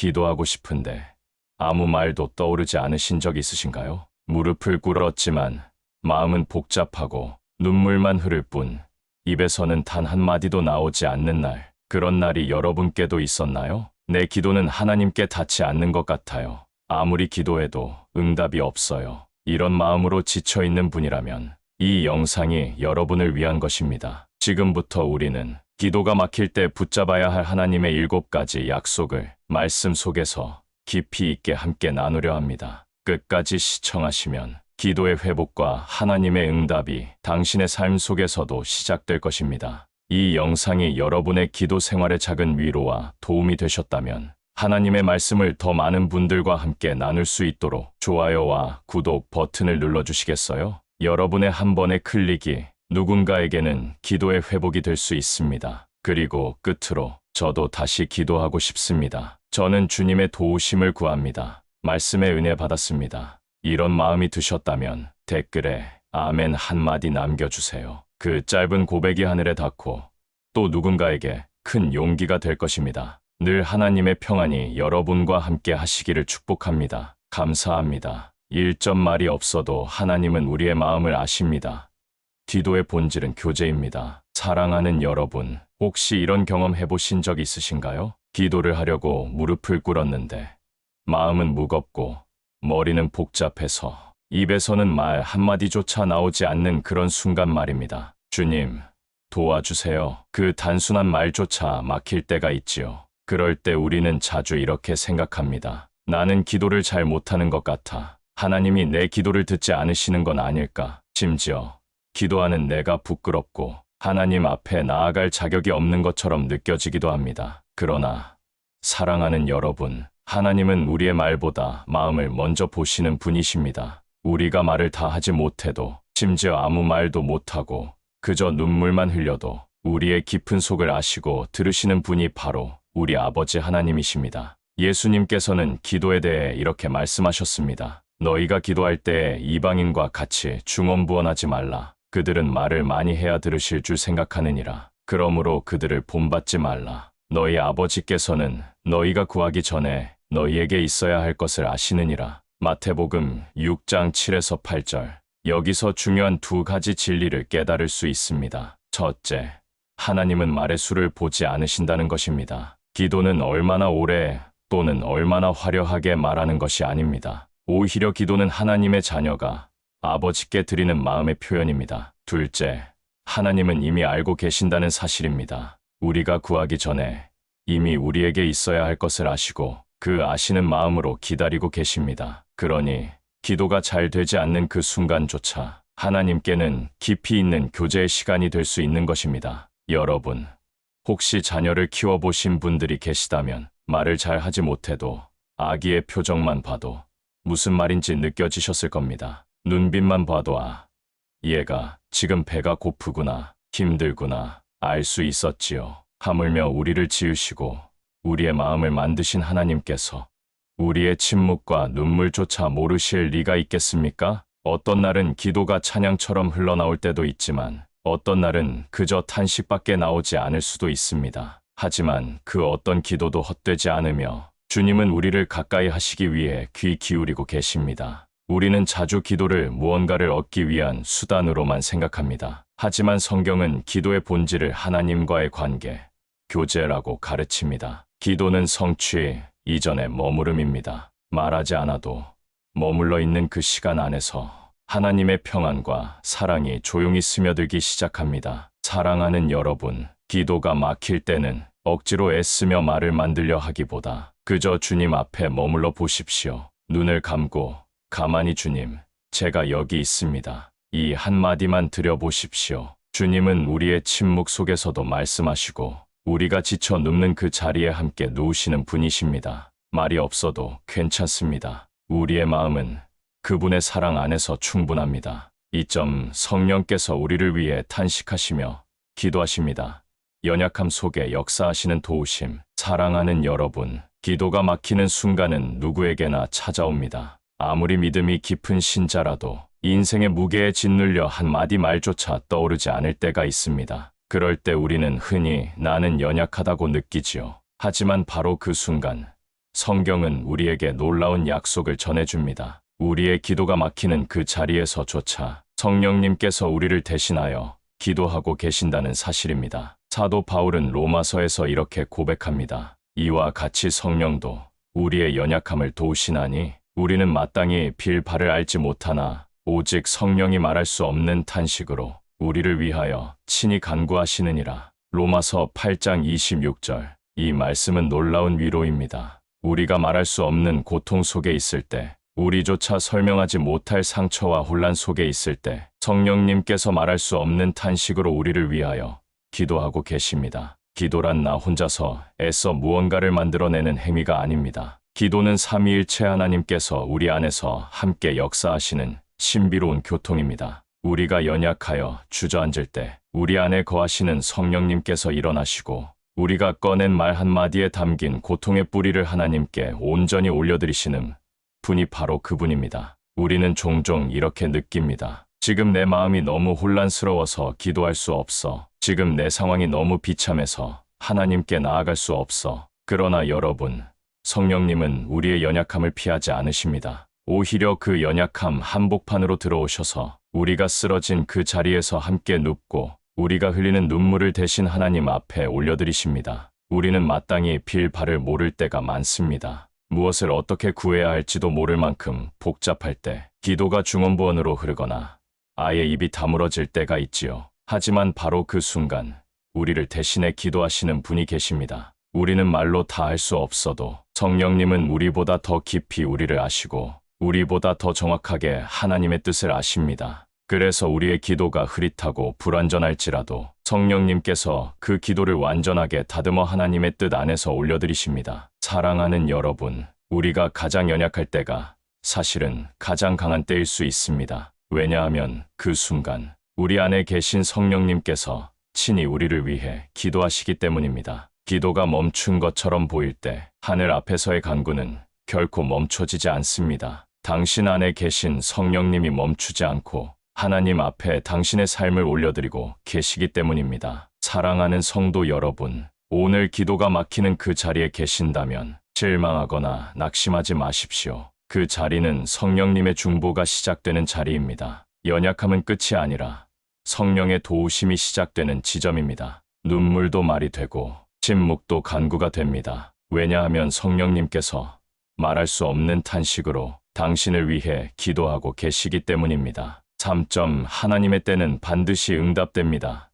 기도하고 싶은데 아무 말도 떠오르지 않으신 적 있으신가요? 무릎을 꿇었지만 마음은 복잡하고 눈물만 흐를 뿐 입에서는 단 한마디도 나오지 않는 날, 그런 날이 여러분께도 있었나요? 내 기도는 하나님께 닿지 않는 것 같아요. 아무리 기도해도 응답이 없어요. 이런 마음으로 지쳐있는 분이라면 이 영상이 여러분을 위한 것입니다. 지금부터 우리는 기도가 막힐 때 붙잡아야 할 하나님의 7가지 약속을 말씀 속에서 깊이 있게 함께 나누려 합니다. 끝까지 시청하시면 기도의 회복과 하나님의 응답이 당신의 삶 속에서도 시작될 것입니다. 이 영상이 여러분의 기도 생활에 작은 위로와 도움이 되셨다면 하나님의 말씀을 더 많은 분들과 함께 나눌 수 있도록 좋아요와 구독 버튼을 눌러주시겠어요? 여러분의 한 번의 클릭이 누군가에게는 기도의 회복이 될 수 있습니다. 그리고 끝으로 저도 다시 기도하고 싶습니다. 저는 주님의 도우심을 구합니다. 말씀의 은혜 받았습니다. 이런 마음이 드셨다면 댓글에 아멘 한마디 남겨주세요. 그 짧은 고백이 하늘에 닿고 또 누군가에게 큰 용기가 될 것입니다. 늘 하나님의 평안이 여러분과 함께 하시기를 축복합니다. 감사합니다. 1점 말이 없어도 하나님은 우리의 마음을 아십니다. 기도의 본질은 교제입니다. 사랑하는 여러분, 혹시 이런 경험 해보신 적 있으신가요? 기도를 하려고 무릎을 꿇었는데 마음은 무겁고 머리는 복잡해서 입에서는 말 한마디조차 나오지 않는 그런 순간 말입니다. 주님, 도와주세요. 그 단순한 말조차 막힐 때가 있지요. 그럴 때 우리는 자주 이렇게 생각합니다. 나는 기도를 잘 못하는 것 같아. 하나님이 내 기도를 듣지 않으시는 건 아닐까? 심지어 기도하는 내가 부끄럽고 하나님 앞에 나아갈 자격이 없는 것처럼 느껴지기도 합니다. 그러나 사랑하는 여러분, 하나님은 우리의 말보다 마음을 먼저 보시는 분이십니다. 우리가 말을 다 하지 못해도, 심지어 아무 말도 못하고 그저 눈물만 흘려도 우리의 깊은 속을 아시고 들으시는 분이 바로 우리 아버지 하나님이십니다. 예수님께서는 기도에 대해 이렇게 말씀하셨습니다. 너희가 기도할 때 이방인과 같이 중언부언하지 말라. 그들은 말을 많이 해야 들으실 줄 생각하느니라. 그러므로 그들을 본받지 말라. 너희 아버지께서는 너희가 구하기 전에 너희에게 있어야 할 것을 아시느니라. 마태복음 6장 7에서 8절. 여기서 중요한 2가지 진리를 깨달을 수 있습니다. 첫째, 하나님은 말의 수를 보지 않으신다는 것입니다. 기도는 얼마나 오래 또는 얼마나 화려하게 말하는 것이 아닙니다. 오히려 기도는 하나님의 자녀가 아버지께 드리는 마음의 표현입니다. 둘째, 하나님은 이미 알고 계신다는 사실입니다. 우리가 구하기 전에 이미 우리에게 있어야 할 것을 아시고 그 아시는 마음으로 기다리고 계십니다. 그러니 기도가 잘 되지 않는 그 순간조차 하나님께는 깊이 있는 교제의 시간이 될 수 있는 것입니다. 여러분, 혹시 자녀를 키워보신 분들이 계시다면 말을 잘 하지 못해도 아기의 표정만 봐도 무슨 말인지 느껴지셨을 겁니다. 눈빛만 봐도 얘가 지금 배가 고프구나, 힘들구나 알 수 있었지요. 하물며 우리를 지으시고 우리의 마음을 만드신 하나님께서 우리의 침묵과 눈물조차 모르실 리가 있겠습니까? 어떤 날은 기도가 찬양처럼 흘러나올 때도 있지만 어떤 날은 그저 탄식밖에 나오지 않을 수도 있습니다. 하지만 그 어떤 기도도 헛되지 않으며 주님은 우리를 가까이 하시기 위해 귀 기울이고 계십니다. 우리는 자주 기도를 무언가를 얻기 위한 수단으로만 생각합니다. 하지만 성경은 기도의 본질을 하나님과의 관계, 교제라고 가르칩니다. 기도는 성취 이전의 머무름입니다. 말하지 않아도 머물러 있는 그 시간 안에서 하나님의 평안과 사랑이 조용히 스며들기 시작합니다. 사랑하는 여러분, 기도가 막힐 때는 억지로 애쓰며 말을 만들려 하기보다 그저 주님 앞에 머물러 보십시오. 눈을 감고 가만히 주님, 제가 여기 있습니다. 이 한마디만 들여보십시오. 주님은 우리의 침묵 속에서도 말씀하시고 우리가 지쳐 눕는 그 자리에 함께 누우시는 분이십니다. 말이 없어도 괜찮습니다. 우리의 마음은 그분의 사랑 안에서 충분합니다. 이 점 성령께서 우리를 위해 탄식하시며 기도하십니다. 연약함 속에 역사하시는 도우심. 사랑하는 여러분, 기도가 막히는 순간은 누구에게나 찾아옵니다. 아무리 믿음이 깊은 신자라도 인생의 무게에 짓눌려 한마디 말조차 떠오르지 않을 때가 있습니다. 그럴 때 우리는 흔히 나는 연약하다고 느끼지요. 하지만 바로 그 순간 성경은 우리에게 놀라운 약속을 전해줍니다. 우리의 기도가 막히는 그 자리에서조차 성령님께서 우리를 대신하여 기도하고 계신다는 사실입니다. 사도 바울은 로마서에서 이렇게 고백합니다. 이와 같이 성령도 우리의 연약함을 도우시나니 우리는 마땅히 빌 바를 알지 못하나 오직 성령이 말할 수 없는 탄식으로 우리를 위하여 친히 간구하시느니라. 로마서 8장 26절. 이 말씀은 놀라운 위로입니다. 우리가 말할 수 없는 고통 속에 있을 때, 우리조차 설명하지 못할 상처와 혼란 속에 있을 때 성령님께서 말할 수 없는 탄식으로 우리를 위하여 기도하고 계십니다. 기도란 나 혼자서 애써 무언가를 만들어내는 행위가 아닙니다. 기도는 삼위일체 하나님께서 우리 안에서 함께 역사하시는 신비로운 교통입니다. 우리가 연약하여 주저앉을 때 우리 안에 거하시는 성령님께서 일어나시고 우리가 꺼낸 말 한마디에 담긴 고통의 뿌리를 하나님께 온전히 올려드리시는 분이 바로 그분입니다. 우리는 종종 이렇게 느낍니다. 지금 내 마음이 너무 혼란스러워서 기도할 수 없어. 지금 내 상황이 너무 비참해서 하나님께 나아갈 수 없어. 그러나 여러분, 성령님은 우리의 연약함을 피하지 않으십니다. 오히려 그 연약함 한복판으로 들어오셔서 우리가 쓰러진 그 자리에서 함께 눕고 우리가 흘리는 눈물을 대신 하나님 앞에 올려드리십니다. 우리는 마땅히 빌 바를 모를 때가 많습니다. 무엇을 어떻게 구해야 할지도 모를 만큼 복잡할 때 기도가 중언부언으로 흐르거나 아예 입이 다물어질 때가 있지요. 하지만 바로 그 순간 우리를 대신해 기도하시는 분이 계십니다. 우리는 말로 다 할 수 없어도 성령님은 우리보다 더 깊이 우리를 아시고 우리보다 더 정확하게 하나님의 뜻을 아십니다. 그래서 우리의 기도가 흐릿하고 불완전할지라도 성령님께서 그 기도를 완전하게 다듬어 하나님의 뜻 안에서 올려드리십니다. 사랑하는 여러분, 우리가 가장 연약할 때가 사실은 가장 강한 때일 수 있습니다. 왜냐하면 그 순간 우리 안에 계신 성령님께서 친히 우리를 위해 기도하시기 때문입니다. 기도가 멈춘 것처럼 보일 때 하늘 앞에서의 간구는 결코 멈춰지지 않습니다. 당신 안에 계신 성령님이 멈추지 않고 하나님 앞에 당신의 삶을 올려드리고 계시기 때문입니다. 사랑하는 성도 여러분, 오늘 기도가 막히는 그 자리에 계신다면 실망하거나 낙심하지 마십시오. 그 자리는 성령님의 중보가 시작되는 자리입니다. 연약함은 끝이 아니라 성령의 도우심이 시작되는 지점입니다. 눈물도 말이 되고 침묵도 간구가 됩니다. 왜냐하면 성령님께서 말할 수 없는 탄식으로 당신을 위해 기도하고 계시기 때문입니다. 3점. 하나님의 때는 반드시 응답됩니다.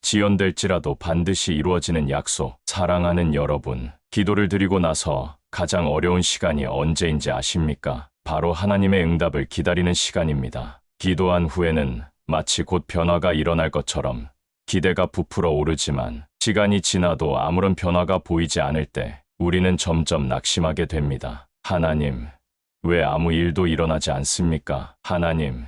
지연될지라도 반드시 이루어지는 약속. 사랑하는 여러분, 기도를 드리고 나서 가장 어려운 시간이 언제인지 아십니까? 바로 하나님의 응답을 기다리는 시간입니다. 기도한 후에는 마치 곧 변화가 일어날 것처럼 기대가 부풀어 오르지만 시간이 지나도 아무런 변화가 보이지 않을 때 우리는 점점 낙심하게 됩니다. 하나님, 왜 아무 일도 일어나지 않습니까? 하나님,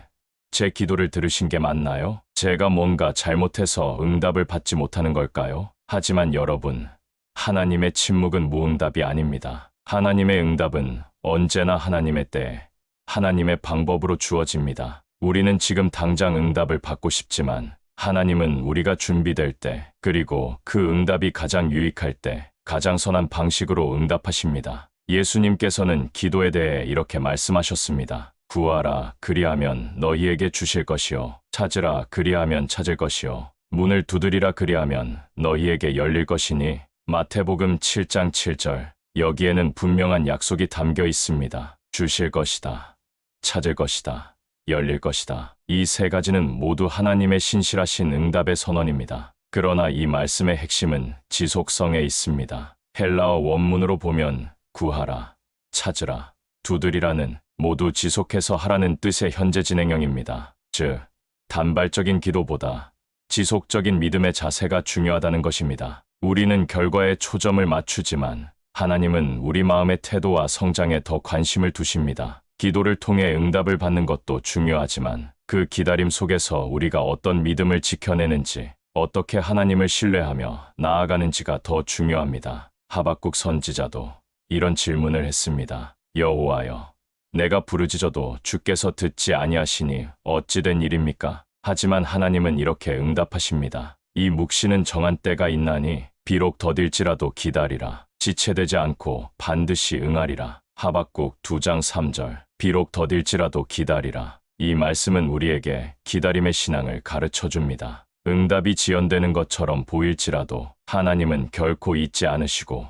제 기도를 들으신 게 맞나요? 제가 뭔가 잘못해서 응답을 받지 못하는 걸까요? 하지만 여러분, 하나님의 침묵은 무응답이 아닙니다. 하나님의 응답은 언제나 하나님의 때, 하나님의 방법으로 주어집니다. 우리는 지금 당장 응답을 받고 싶지만 하나님은 우리가 준비될 때, 그리고 그 응답이 가장 유익할 때, 가장 선한 방식으로 응답하십니다. 예수님께서는 기도에 대해 이렇게 말씀하셨습니다. 구하라, 그리하면 너희에게 주실 것이요. 찾으라, 그리하면 찾을 것이요. 문을 두드리라, 그리하면 너희에게 열릴 것이니. 마태복음 7장 7절. 여기에는 분명한 약속이 담겨 있습니다. 주실 것이다. 찾을 것이다. 열릴 것이다. 이 세 가지는 모두 하나님의 신실하신 응답의 선언입니다. 그러나 이 말씀의 핵심은 지속성에 있습니다. 헬라어 원문으로 보면 구하라, 찾으라, 두드리라는 모두 지속해서 하라는 뜻의 현재 진행형입니다. 즉, 단발적인 기도보다 지속적인 믿음의 자세가 중요하다는 것입니다. 우리는 결과에 초점을 맞추지만 하나님은 우리 마음의 태도와 성장에 더 관심을 두십니다. 기도를 통해 응답을 받는 것도 중요하지만 그 기다림 속에서 우리가 어떤 믿음을 지켜내는지, 어떻게 하나님을 신뢰하며 나아가는지가 더 중요합니다. 하박국 선지자도 이런 질문을 했습니다. 여호와여, 내가 부르짖어도 주께서 듣지 아니하시니 어찌 된 일입니까? 하지만 하나님은 이렇게 응답하십니다. 이 묵시는 정한 때가 있나니 비록 더딜지라도 기다리라. 지체되지 않고 반드시 응하리라. 하박국 2장 3절. 비록 더딜지라도 기다리라. 이 말씀은 우리에게 기다림의 신앙을 가르쳐 줍니다. 응답이 지연되는 것처럼 보일지라도 하나님은 결코 잊지 않으시고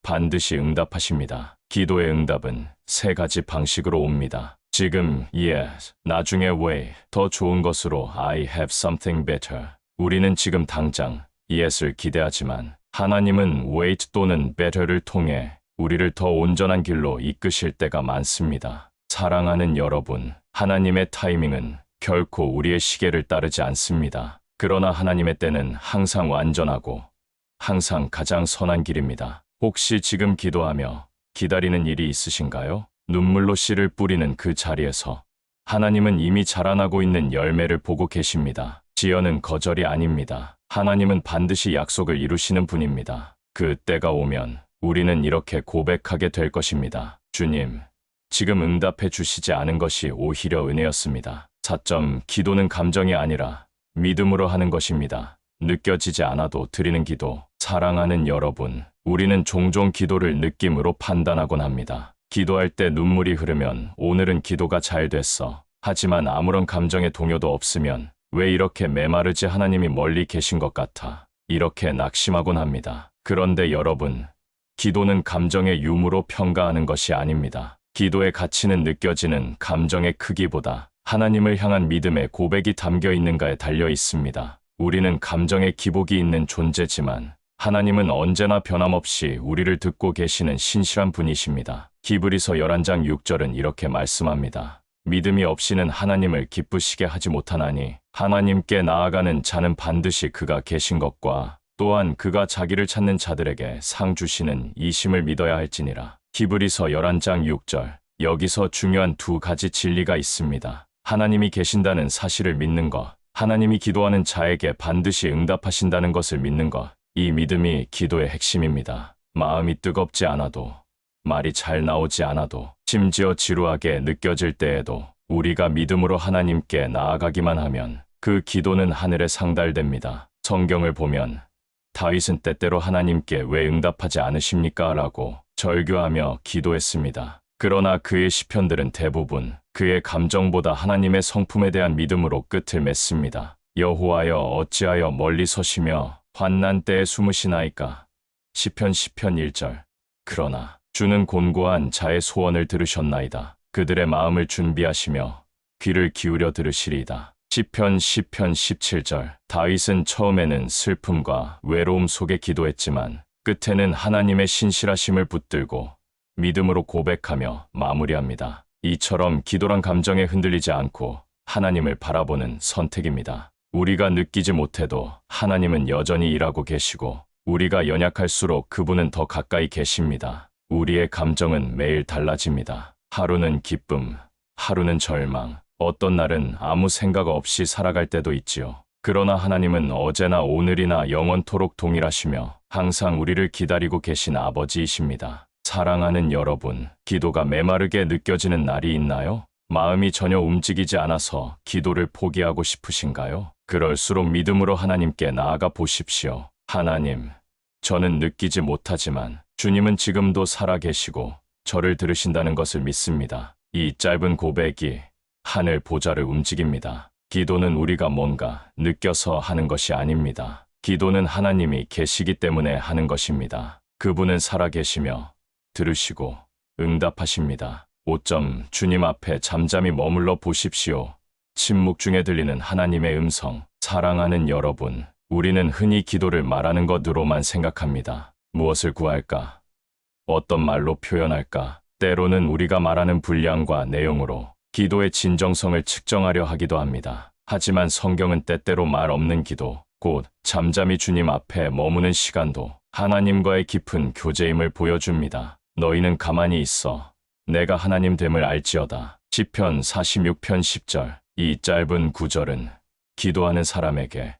반드시 응답하십니다. 기도의 응답은 3가지 방식으로 옵니다. 지금, yes, 나중에 way, 더 좋은 것으로 I have something better. 우리는 지금 당장 yes을 기대하지만 하나님은 wait 또는 better를 통해 우리를 더 온전한 길로 이끄실 때가 많습니다. 사랑하는 여러분, 하나님의 타이밍은 결코 우리의 시계를 따르지 않습니다. 그러나 하나님의 때는 항상 완전하고 항상 가장 선한 길입니다. 혹시 지금 기도하며 기다리는 일이 있으신가요? 눈물로 씨를 뿌리는 그 자리에서 하나님은 이미 자라나고 있는 열매를 보고 계십니다. 지연은 거절이 아닙니다. 하나님은 반드시 약속을 이루시는 분입니다. 그 때가 오면 우리는 이렇게 고백하게 될 것입니다. 주님, 지금 응답해 주시지 않은 것이 오히려 은혜였습니다. 4점, 기도는 감정이 아니라 믿음으로 하는 것입니다. 느껴지지 않아도 드리는 기도. 사랑하는 여러분, 우리는 종종 기도를 느낌으로 판단하곤 합니다. 기도할 때 눈물이 흐르면 오늘은 기도가 잘 됐어. 하지만 아무런 감정의 동요도 없으면 왜 이렇게 메마르지 하나님이 멀리 계신 것 같아. 이렇게 낙심하곤 합니다. 그런데 여러분, 기도는 감정의 유무로 평가하는 것이 아닙니다. 기도의 가치는 느껴지는 감정의 크기보다 하나님을 향한 믿음의 고백이 담겨 있는가에 달려 있습니다. 우리는 감정의 기복이 있는 존재지만 하나님은 언제나 변함없이 우리를 듣고 계시는 신실한 분이십니다. 히브리서 11장 6절은 이렇게 말씀합니다. 믿음이 없이는 하나님을 기쁘시게 하지 못하나니 하나님께 나아가는 자는 반드시 그가 계신 것과 또한 그가 자기를 찾는 자들에게 상 주시는 이심을 믿어야 할지니라. 히브리서 11장 6절. 여기서 중요한 2가지 진리가 있습니다. 하나님이 계신다는 사실을 믿는 것, 하나님이 기도하는 자에게 반드시 응답하신다는 것을 믿는 것. 이 믿음이 기도의 핵심입니다. 마음이 뜨겁지 않아도, 말이 잘 나오지 않아도, 심지어 지루하게 느껴질 때에도 우리가 믿음으로 하나님께 나아가기만 하면 그 기도는 하늘에 상달됩니다. 성경을 보면 다윗은 때때로 하나님께 왜 응답하지 않으십니까? 라고 절규하며 기도했습니다. 그러나 그의 시편들은 대부분 그의 감정보다 하나님의 성품에 대한 믿음으로 끝을 맺습니다. 여호와여 어찌하여 멀리 서시며 환난 때에 숨으시나이까. 시편 1절. 그러나 주는 곤고한 자의 소원을 들으셨나이다. 그들의 마음을 준비하시며 귀를 기울여 들으시리이다. 시편 17절. 다윗은 처음에는 슬픔과 외로움 속에 기도했지만 끝에는 하나님의 신실하심을 붙들고 믿음으로 고백하며 마무리합니다. 이처럼 기도란 감정에 흔들리지 않고 하나님을 바라보는 선택입니다. 우리가 느끼지 못해도 하나님은 여전히 일하고 계시고 우리가 연약할수록 그분은 더 가까이 계십니다. 우리의 감정은 매일 달라집니다. 하루는 기쁨, 하루는 절망, 어떤 날은 아무 생각 없이 살아갈 때도 있지요. 그러나 하나님은 어제나 오늘이나 영원토록 동일하시며 항상 우리를 기다리고 계신 아버지이십니다. 사랑하는 여러분, 기도가 메마르게 느껴지는 날이 있나요? 마음이 전혀 움직이지 않아서 기도를 포기하고 싶으신가요? 그럴수록 믿음으로 하나님께 나아가 보십시오. 하나님, 저는 느끼지 못하지만 주님은 지금도 살아계시고 저를 들으신다는 것을 믿습니다. 이 짧은 고백이 하늘 보좌를 움직입니다. 기도는 우리가 뭔가 느껴서 하는 것이 아닙니다. 기도는 하나님이 계시기 때문에 하는 것입니다. 그분은 살아계시며 들으시고 응답하십니다. 5점. 주님 앞에 잠잠히 머물러 보십시오. 침묵 중에 들리는 하나님의 음성. 사랑하는 여러분, 우리는 흔히 기도를 말하는 것으로만 생각합니다. 무엇을 구할까? 어떤 말로 표현할까? 때로는 우리가 말하는 분량과 내용으로 기도의 진정성을 측정하려 하기도 합니다. 하지만 성경은 때때로 말 없는 기도, 곧 잠잠히 주님 앞에 머무는 시간도 하나님과의 깊은 교제임을 보여줍니다. 너희는 가만히 있어 내가 하나님 됨을 알지어다. 시편 46편 10절. 이 짧은 구절은 기도하는 사람에게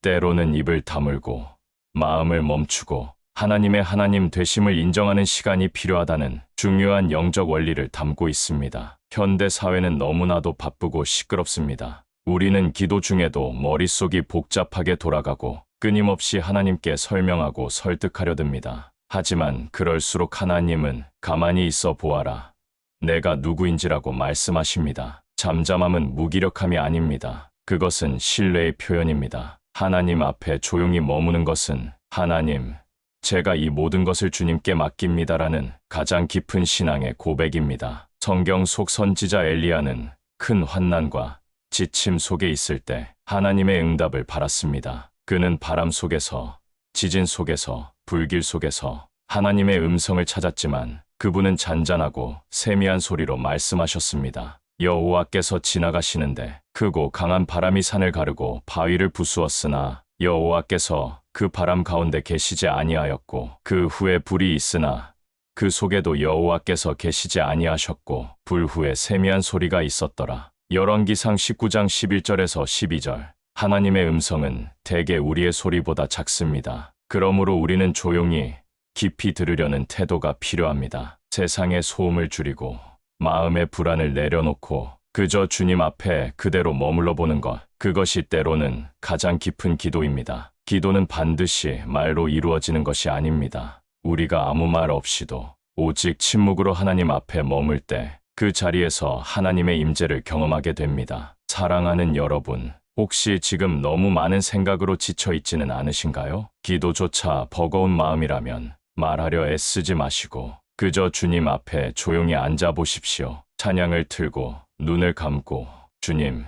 때로는 입을 다물고 마음을 멈추고 하나님의 하나님 되심을 인정하는 시간이 필요하다는 중요한 영적 원리를 담고 있습니다. 현대 사회는 너무나도 바쁘고 시끄럽습니다. 우리는 기도 중에도 머릿속이 복잡하게 돌아가고 끊임없이 하나님께 설명하고 설득하려 듭니다. 하지만 그럴수록 하나님은 가만히 있어 보아라. 내가 누구인지라고 말씀하십니다. 잠잠함은 무기력함이 아닙니다. 그것은 신뢰의 표현입니다. 하나님 앞에 조용히 머무는 것은 하나님, 제가 이 모든 것을 주님께 맡깁니다라는 가장 깊은 신앙의 고백입니다. 성경 속 선지자 엘리야는 큰 환난과 지침 속에 있을 때 하나님의 응답을 받았습니다. 그는 바람 속에서, 지진 속에서, 불길 속에서 하나님의 음성을 찾았지만 그분은 잔잔하고 세미한 소리로 말씀하셨습니다. 여호와께서 지나가시는데 크고 강한 바람이 산을 가르고 바위를 부수었으나 여호와께서 그 바람 가운데 계시지 아니하였고 그 후에 불이 있으나 그 속에도 여호와께서 계시지 아니하셨고 불 후에 세미한 소리가 있었더라. 열왕기상 19장 11절에서 12절. 하나님의 음성은 대개 우리의 소리보다 작습니다. 그러므로 우리는 조용히 깊이 들으려는 태도가 필요합니다. 세상의 소음을 줄이고 마음의 불안을 내려놓고 그저 주님 앞에 그대로 머물러 보는 것, 그것이 때로는 가장 깊은 기도입니다. 기도는 반드시 말로 이루어지는 것이 아닙니다. 우리가 아무 말 없이도 오직 침묵으로 하나님 앞에 머물 때 그 자리에서 하나님의 임재를 경험하게 됩니다. 사랑하는 여러분, 혹시 지금 너무 많은 생각으로 지쳐 있지는 않으신가요? 기도조차 버거운 마음이라면 말하려 애쓰지 마시고 그저 주님 앞에 조용히 앉아 보십시오. 찬양을 틀고 눈을 감고 주님,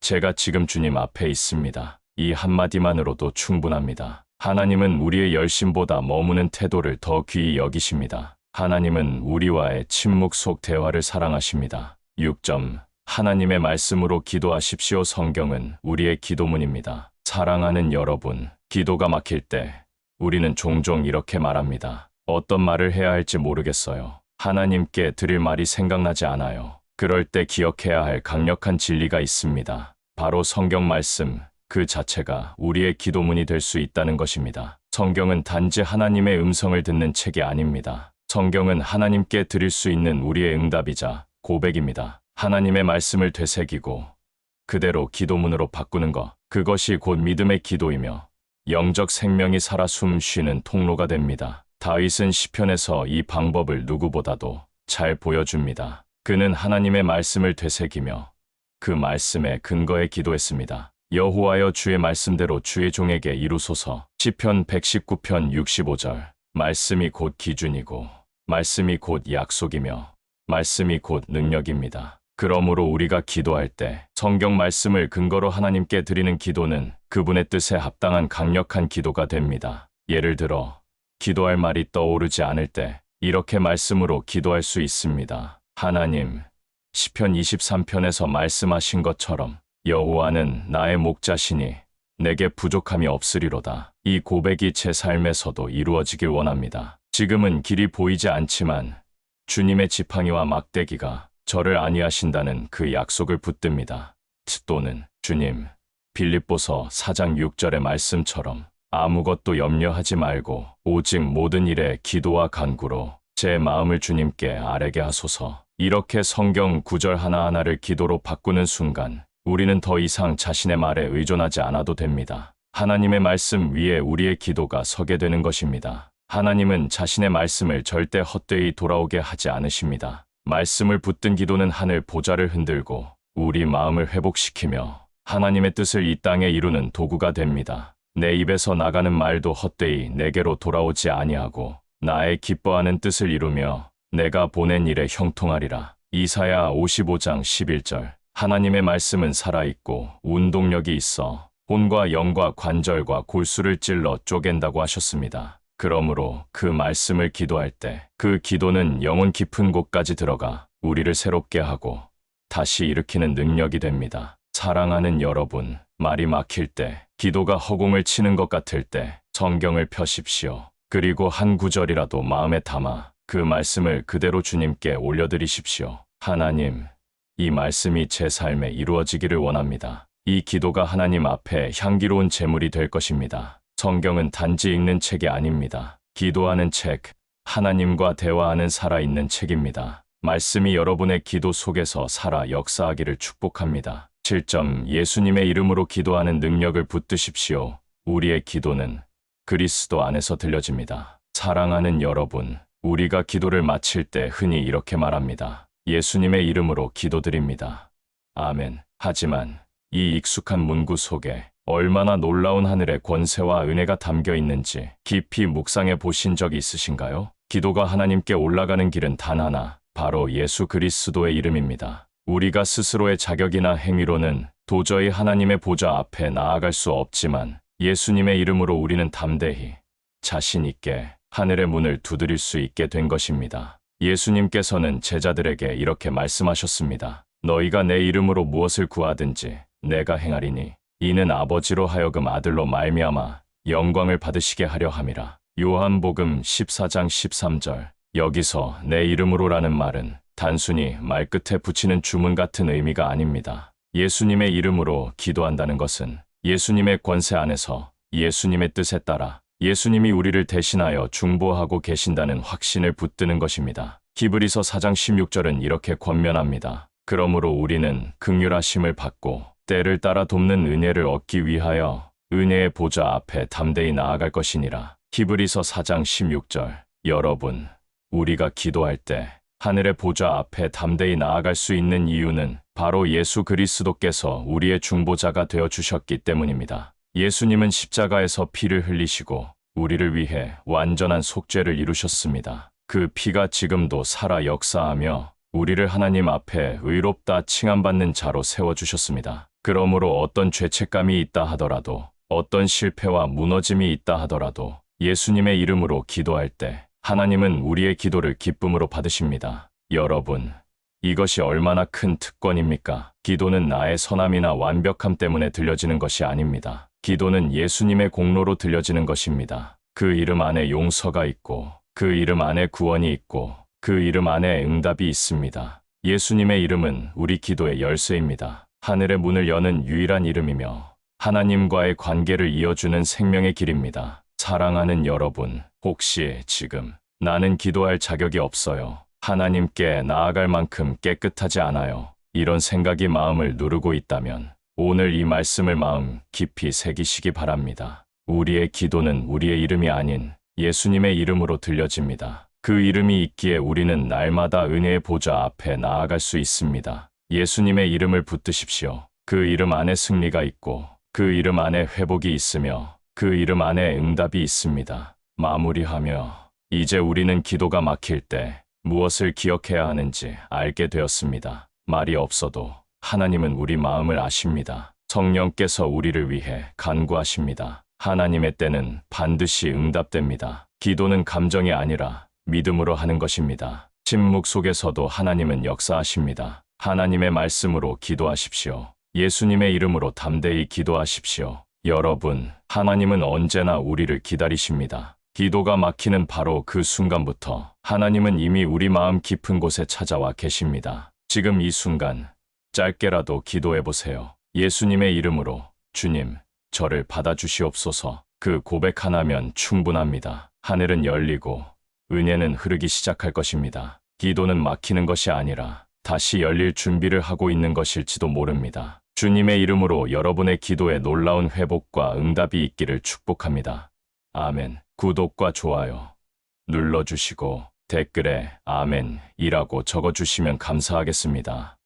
제가 지금 주님 앞에 있습니다. 이 한마디만으로도 충분합니다. 하나님은 우리의 열심보다 머무는 태도를 더 귀히 여기십니다. 하나님은 우리와의 침묵 속 대화를 사랑하십니다. 6점. 하나님의 말씀으로 기도하십시오. 성경은 우리의 기도문입니다. 사랑하는 여러분, 기도가 막힐 때 우리는 종종 이렇게 말합니다. 어떤 말을 해야 할지 모르겠어요. 하나님께 드릴 말이 생각나지 않아요. 그럴 때 기억해야 할 강력한 진리가 있습니다. 바로 성경 말씀 그 자체가 우리의 기도문이 될 수 있다는 것입니다. 성경은 단지 하나님의 음성을 듣는 책이 아닙니다. 성경은 하나님께 드릴 수 있는 우리의 응답이자 고백입니다. 하나님의 말씀을 되새기고 그대로 기도문으로 바꾸는 것, 그것이 곧 믿음의 기도이며 영적 생명이 살아 숨 쉬는 통로가 됩니다. 다윗은 시편에서 이 방법을 누구보다도 잘 보여줍니다. 그는 하나님의 말씀을 되새기며 그 말씀에 근거해 기도했습니다. 여호와여 주의 말씀대로 주의 종에게 이루소서. 시편 119편 65절. 말씀이 곧 기준이고 말씀이 곧 약속이며 말씀이 곧 능력입니다. 그러므로 우리가 기도할 때 성경 말씀을 근거로 하나님께 드리는 기도는 그분의 뜻에 합당한 강력한 기도가 됩니다. 예를 들어 기도할 말이 떠오르지 않을 때 이렇게 말씀으로 기도할 수 있습니다. 하나님, 시편 23편에서 말씀하신 것처럼 여호와는 나의 목자시니 내게 부족함이 없으리로다. 이 고백이 제 삶에서도 이루어지길 원합니다. 지금은 길이 보이지 않지만 주님의 지팡이와 막대기가 저를 안위하신다는 그 약속을 붙듭니다. 또는 주님, 빌립보서 4장 6절의 말씀처럼 아무것도 염려하지 말고 오직 모든 일에 기도와 간구로 제 마음을 주님께 아뢰게 하소서. 이렇게 성경 구절 하나하나를 기도로 바꾸는 순간 우리는 더 이상 자신의 말에 의존하지 않아도 됩니다. 하나님의 말씀 위에 우리의 기도가 서게 되는 것입니다. 하나님은 자신의 말씀을 절대 헛되이 돌아오게 하지 않으십니다. 말씀을 붙든 기도는 하늘 보좌를 흔들고 우리 마음을 회복시키며 하나님의 뜻을 이 땅에 이루는 도구가 됩니다. 내 입에서 나가는 말도 헛되이 내게로 돌아오지 아니하고 나의 기뻐하는 뜻을 이루며 내가 보낸 일에 형통하리라. 이사야 55장 11절. 하나님의 말씀은 살아있고 운동력이 있어 혼과 영과 관절과 골수를 찔러 쪼갠다고 하셨습니다. 그러므로 그 말씀을 기도할 때 그 기도는 영혼 깊은 곳까지 들어가 우리를 새롭게 하고 다시 일으키는 능력이 됩니다. 사랑하는 여러분, 말이 막힐 때, 기도가 허공을 치는 것 같을 때 성경을 펴십시오. 그리고 한 구절이라도 마음에 담아 그 말씀을 그대로 주님께 올려드리십시오. 하나님, 이 말씀이 제 삶에 이루어지기를 원합니다. 이 기도가 하나님 앞에 향기로운 제물이 될 것입니다. 성경은 단지 읽는 책이 아닙니다. 기도하는 책, 하나님과 대화하는 살아있는 책입니다. 말씀이 여러분의 기도 속에서 살아 역사하기를 축복합니다. 7점. 예수님의 이름으로 기도하는 능력을 붙드십시오. 우리의 기도는 그리스도 안에서 들려집니다. 사랑하는 여러분, 우리가 기도를 마칠 때 흔히 이렇게 말합니다. 예수님의 이름으로 기도드립니다. 아멘. 하지만 이 익숙한 문구 속에 얼마나 놀라운 하늘의 권세와 은혜가 담겨 있는지 깊이 묵상해 보신 적이 있으신가요? 기도가 하나님께 올라가는 길은 단 하나, 바로 예수 그리스도의 이름입니다. 우리가 스스로의 자격이나 행위로는 도저히 하나님의 보좌 앞에 나아갈 수 없지만 예수님의 이름으로 우리는 담대히 자신 있게 하늘의 문을 두드릴 수 있게 된 것입니다. 예수님께서는 제자들에게 이렇게 말씀하셨습니다. 너희가 내 이름으로 무엇을 구하든지 내가 행하리니 이는 아버지로 하여금 아들로 말미암아 영광을 받으시게 하려 함이라. 요한복음 14장 13절. 여기서 내 이름으로라는 말은 단순히 말끝에 붙이는 주문 같은 의미가 아닙니다. 예수님의 이름으로 기도한다는 것은 예수님의 권세 안에서 예수님의 뜻에 따라 예수님이 우리를 대신하여 중보하고 계신다는 확신을 붙드는 것입니다. 히브리서 4장 16절은 이렇게 권면합니다. 그러므로 우리는 긍휼하심을 받고 때를 따라 돕는 은혜를 얻기 위하여 은혜의 보좌 앞에 담대히 나아갈 것이니라. 히브리서 4장 16절. 여러분, 우리가 기도할 때 하늘의 보좌 앞에 담대히 나아갈 수 있는 이유는 바로 예수 그리스도께서 우리의 중보자가 되어 주셨기 때문입니다. 예수님은 십자가에서 피를 흘리시고 우리를 위해 완전한 속죄를 이루셨습니다. 그 피가 지금도 살아 역사하며 우리를 하나님 앞에 의롭다 칭함받는 자로 세워주셨습니다. 그러므로 어떤 죄책감이 있다 하더라도, 어떤 실패와 무너짐이 있다 하더라도 예수님의 이름으로 기도할 때 하나님은 우리의 기도를 기쁨으로 받으십니다. 여러분, 이것이 얼마나 큰 특권입니까? 기도는 나의 선함이나 완벽함 때문에 들려지는 것이 아닙니다. 기도는 예수님의 공로로 들려지는 것입니다. 그 이름 안에 용서가 있고, 그 이름 안에 구원이 있고, 그 이름 안에 응답이 있습니다. 예수님의 이름은 우리 기도의 열쇠입니다. 하늘의 문을 여는 유일한 이름이며 하나님과의 관계를 이어주는 생명의 길입니다. 사랑하는 여러분, 혹시 지금 나는 기도할 자격이 없어요. 하나님께 나아갈 만큼 깨끗하지 않아요. 이런 생각이 마음을 누르고 있다면 오늘 이 말씀을 마음 깊이 새기시기 바랍니다. 우리의 기도는 우리의 이름이 아닌 예수님의 이름으로 들려집니다. 그 이름이 있기에 우리는 날마다 은혜의 보좌 앞에 나아갈 수 있습니다. 예수님의 이름을 붙드십시오. 그 이름 안에 승리가 있고 그 이름 안에 회복이 있으며 그 이름 안에 응답이 있습니다. 마무리하며 이제 우리는 기도가 막힐 때 무엇을 기억해야 하는지 알게 되었습니다. 말이 없어도 하나님은 우리 마음을 아십니다. 성령께서 우리를 위해 간구하십니다. 하나님의 때는 반드시 응답됩니다. 기도는 감정이 아니라 믿음으로 하는 것입니다. 침묵 속에서도 하나님은 역사하십니다. 하나님의 말씀으로 기도하십시오. 예수님의 이름으로 담대히 기도하십시오. 여러분, 하나님은 언제나 우리를 기다리십니다. 기도가 막히는 바로 그 순간부터 하나님은 이미 우리 마음 깊은 곳에 찾아와 계십니다. 지금 이 순간 짧게라도 기도해 보세요. 예수님의 이름으로 주님, 저를 받아주시옵소서. 그 고백 하나면 충분합니다. 하늘은 열리고 은혜는 흐르기 시작할 것입니다. 기도는 막히는 것이 아니라 다시 열릴 준비를 하고 있는 것일지도 모릅니다. 주님의 이름으로 여러분의 기도에 놀라운 회복과 응답이 있기를 축복합니다. 아멘. 구독과 좋아요 눌러주시고 댓글에 아멘이라고 적어주시면 감사하겠습니다.